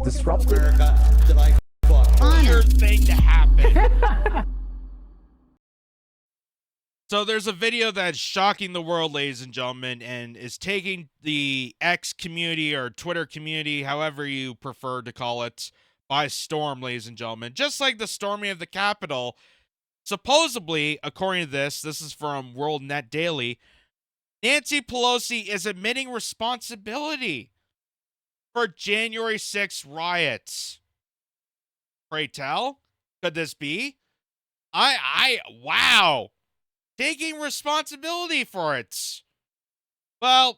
disruptive. America that I fuck. Weird thing to happen. So there's a video that's shocking the world, ladies and gentlemen, and is taking the X community or Twitter community, however you prefer to call it, by storm, ladies and gentlemen. Just like the storming of the Capitol, supposedly, according to this is from World Net Daily, Nancy Pelosi is admitting responsibility for January 6th riots. Pray tell, could this be? Wow. Taking responsibility for it. Well,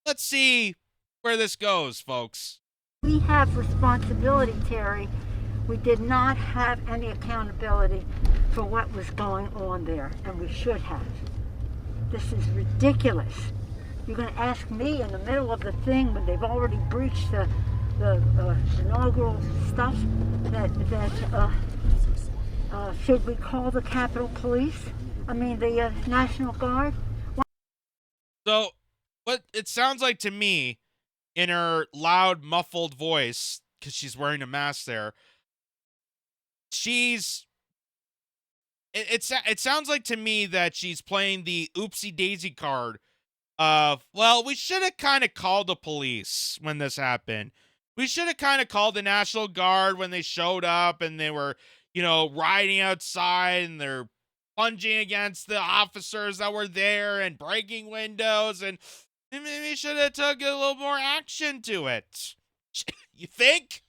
let's see where this goes, folks. We have responsibility, Terry. We did not have any accountability for what was going on there, and we should have. This is ridiculous. You're going to ask me in the middle of the thing when they've already breached the inaugural stuff that should we call the Capitol Police? I mean, the National Guard? So, what it sounds like to me, in her loud, muffled voice, because she's wearing a mask there, it sounds like to me that she's playing the oopsie daisy card of, well, we should have kind of called the police when this happened. We should have kind of called the National Guard when they showed up and they were, riding outside and they're plunging against the officers that were there and breaking windows, and maybe we should have took a little more action to it. You think?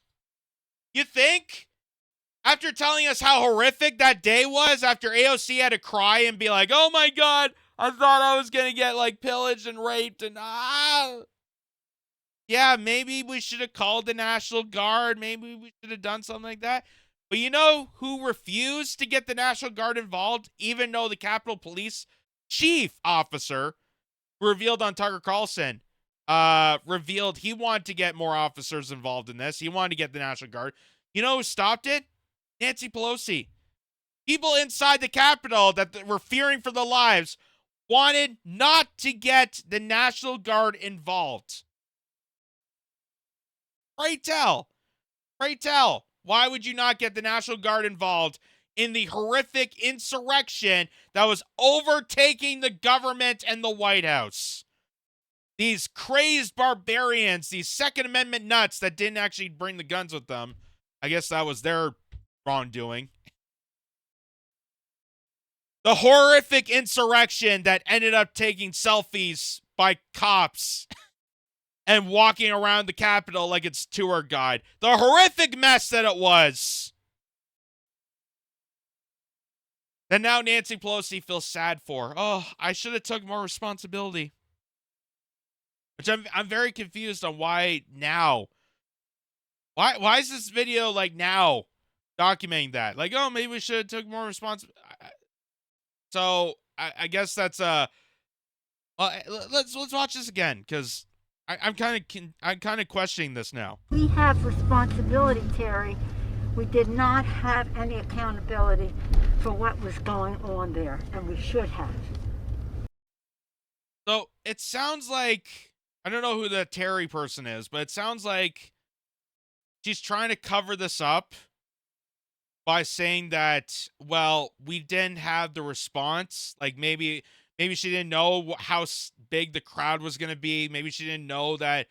After telling us how horrific that day was, after AOC had to cry and be like, oh my God, I thought I was going to get pillaged and raped and yeah, maybe we should have called the National Guard. Maybe we should have done something like that. But you know who refused to get the National Guard involved, even though the Capitol Police chief officer revealed on Tucker Carlson, revealed he wanted to get more officers involved in this. He wanted to get the National Guard. You know who stopped it? Nancy Pelosi. People inside the Capitol that were fearing for their lives wanted not to get the National Guard involved. Pray tell, why would you not get the National Guard involved in the horrific insurrection that was overtaking the government and the White House? These crazed barbarians, these Second Amendment nuts that didn't actually bring the guns with them. I guess that was their wrongdoing. The horrific insurrection that ended up taking selfies by cops and walking around the Capitol like it's tour guide. The horrific mess that it was. That now Nancy Pelosi feels sad for. Oh, I should have took more responsibility. Which I'm very confused on why now. Why is this video now documenting that? Oh, maybe we should have took more responsibility. So I guess that's let's watch this again, because I'm kind of questioning this now. We have responsibility, Terry. We did not have any accountability for what was going on there, and we should have. So it sounds like, I don't know who the Terry person is, but it sounds like she's trying to cover this up by saying that, well, we didn't have the response. Maybe she didn't know how big the crowd was going to be. Maybe she didn't know that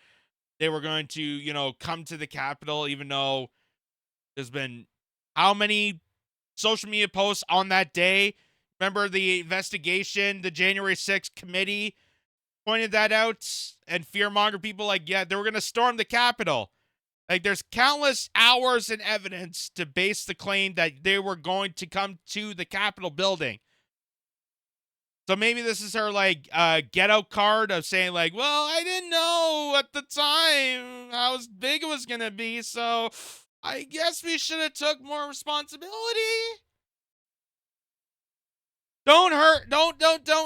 they were going to, come to the Capitol, even though there's been how many social media posts on that day? Remember the investigation, the January 6th committee pointed that out and fear-monger people yeah, they were going to storm the Capitol. There's countless hours and evidence to base the claim that they were going to come to the Capitol building. So maybe this is her, get out card of saying, well, I didn't know at the time how big it was going to be, so I guess we should have took more responsibility. Don't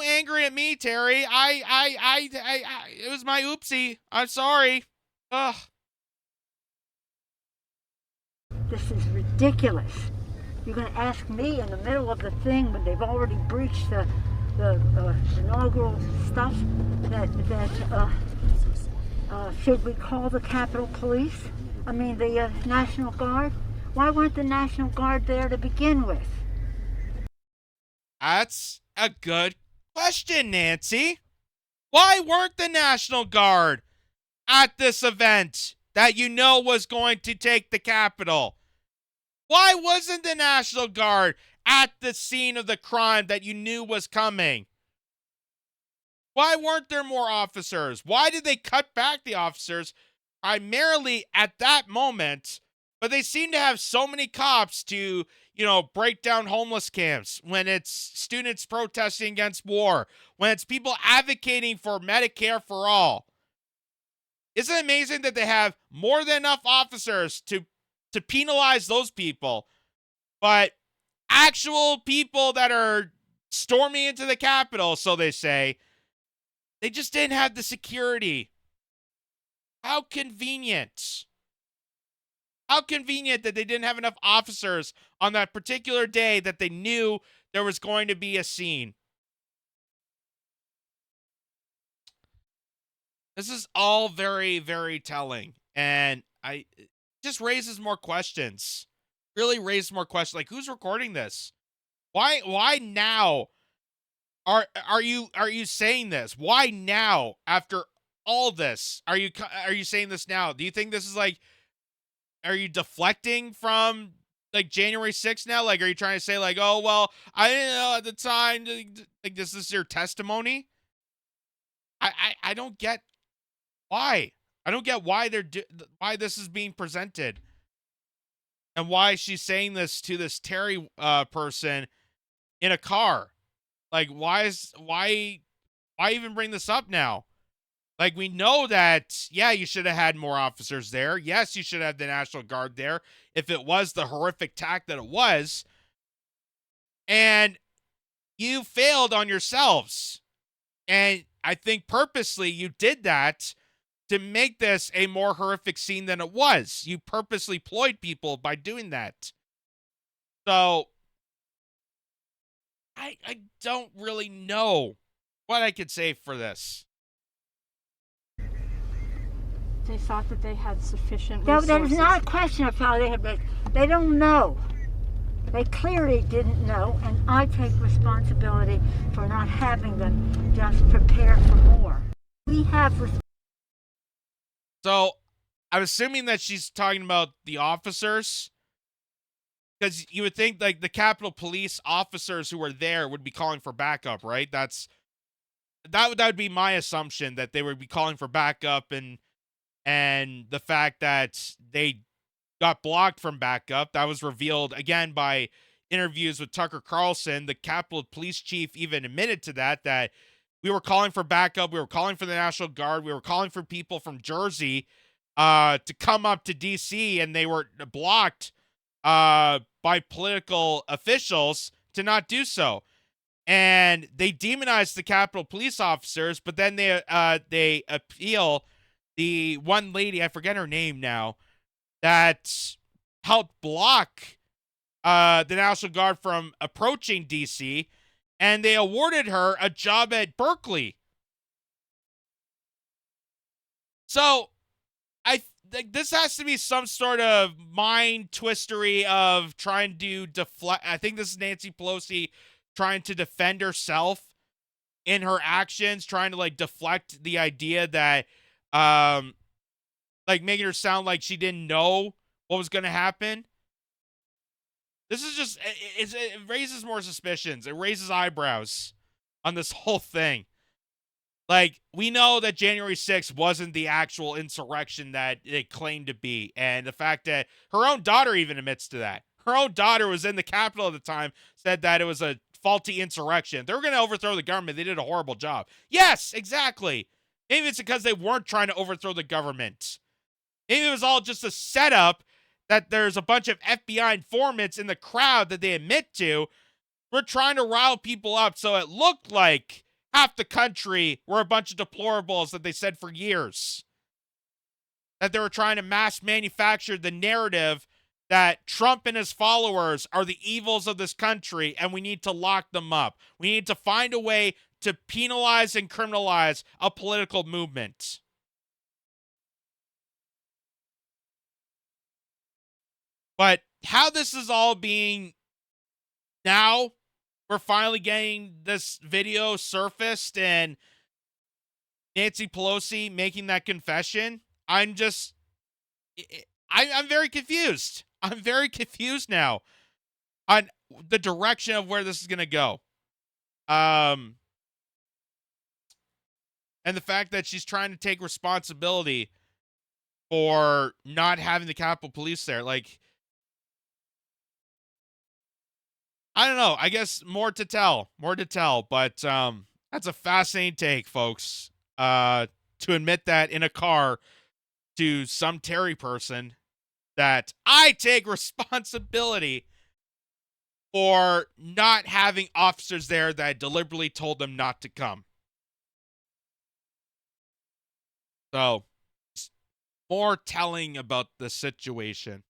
angry at me, Terry. It was my oopsie. I'm sorry. Ugh. This is ridiculous. You're going to ask me in the middle of the thing when they've already breached the inaugural stuff that should we call the Capitol Police? I mean, the National Guard? Why weren't the National Guard there to begin with? That's a good question, Nancy. Why weren't the National Guard at this event that you know was going to take the Capitol? Why wasn't the National Guard at the scene of the crime that you knew was coming? Why weren't there more officers? Why did they cut back the officers primarily at that moment? But they seem to have so many cops to, break down homeless camps, when it's students protesting against war, when it's people advocating for Medicare for all. Isn't it amazing that they have more than enough officers to penalize those people, but actual people that are storming into the Capitol, so they say, they just didn't have the security? How convenient. How convenient that they didn't have enough officers on that particular day that they knew there was going to be a scene. This is all very, very telling. And it just raises more questions. Really raises more questions. Like, who's recording this? Why now are you saying this? Why now, after all this? Are you saying this now? Do you think this is like, are you deflecting from like January 6th now? Like, are you trying to say like, oh, well, I didn't know at the time, like, this is your testimony? I don't get why. I don't get why why this is being presented, and why she's saying this to this Terry person in a car. Like, why even bring this up now? Like, we know that, yeah, you should have had more officers there. Yes, you should have the National Guard there if it was the horrific attack that it was. And you failed on yourselves. And I think purposely you did that to make this a more horrific scene than it was. You purposely ployed people by doing that. So, I don't really know what I could say for this. They thought that they had sufficient No, resources. there's not a question of how they had. They don't know. They clearly didn't know, and I take responsibility for not having them just prepare for more. We have. So, I'm assuming that she's talking about the officers, because you would think like the Capitol Police officers who were there would be calling for backup, right? That would be my assumption, that they would be calling for backup, and the fact that they got blocked from backup, that was revealed again by interviews with Tucker Carlson. The Capitol Police Chief even admitted to that we were calling for backup, we were calling for the National Guard, we were calling for people from Jersey to come up to DC, and they were blocked by political officials to not do so. And they demonized the Capitol Police officers, but then they appeal the one lady, I forget her name now, that helped block the National Guard from approaching DC, and they awarded her a job at Berkeley. So I think this has to be some sort of mind twistery of trying to deflect. I think this is Nancy Pelosi trying to defend herself in her actions, trying to like deflect the idea that like making her sound like she didn't know what was going to happen. This is just, it raises more suspicions. It raises eyebrows on this whole thing. Like, we know that January 6th wasn't the actual insurrection that it claimed to be. And the fact that her own daughter even admits to that. Her own daughter was in the Capitol at the time, said that it was a faulty insurrection. They were going to overthrow the government. They did a horrible job. Yes, exactly. Maybe it's because they weren't trying to overthrow the government. Maybe it was all just a setup, that there's a bunch of FBI informants in the crowd that they admit to. We're trying to rile people up, so it looked like half the country were a bunch of deplorables that they said for years. That they were trying to mass manufacture the narrative that Trump and his followers are the evils of this country, and we need to lock them up. We need to find a way to penalize and criminalize a political movement. But how this is all being now, we're finally getting this video surfaced and Nancy Pelosi making that confession. I'm very confused. I'm very confused now on the direction of where this is going to go. And the fact that she's trying to take responsibility for not having the Capitol Police there. Like, I don't know. I guess more to tell, but that's a fascinating take, folks. To admit that in a car to some Terry person that I take responsibility for not having officers there that deliberately told them not to come. So, more telling about the situation.